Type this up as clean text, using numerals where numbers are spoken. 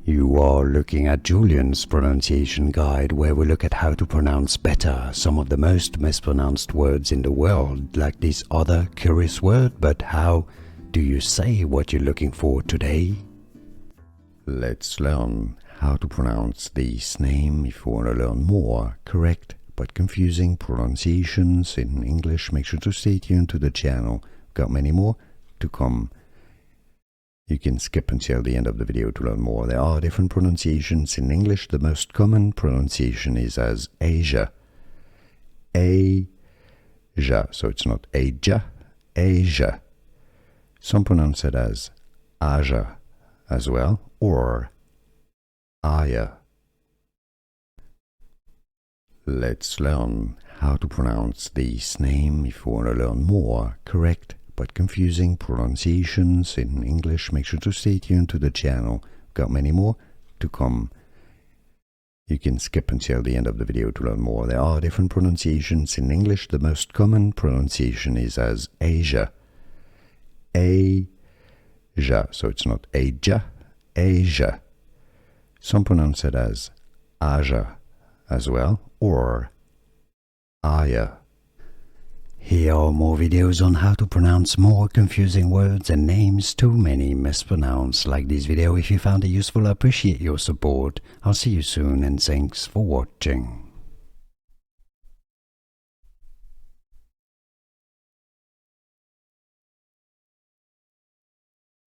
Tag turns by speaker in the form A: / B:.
A: You are looking at Julian's pronunciation guide, where we look at how to pronounce better some of the most mispronounced words in the world, like this other curious word. But how do you say what you're looking for today? Let's learn how to pronounce this name. If you want to learn more correct but confusing pronunciations in English, make sure to stay tuned to the channel. Got many more to come. You can skip until the end of the video to learn more. There are different pronunciations in English. The most common pronunciation is as Asia. Asia. So it's not Asia, Asia. Some pronounce it as Aja as well, or Aya. Let's learn how to pronounce this name. If you want to learn more correct but confusing pronunciations in English, make sure to stay tuned to the channel. Got many more to come. You can skip until the end of the video to learn more. There are different pronunciations in English. The most common pronunciation is as Asia. Asia. So it's not Aja, Asia. Some pronounce it as Aja as well, or Aya. Here are more videos on how to pronounce more confusing words and names too many mispronounced. Like this video if you found it useful. I appreciate your support. I'll see you soon, and thanks for watching.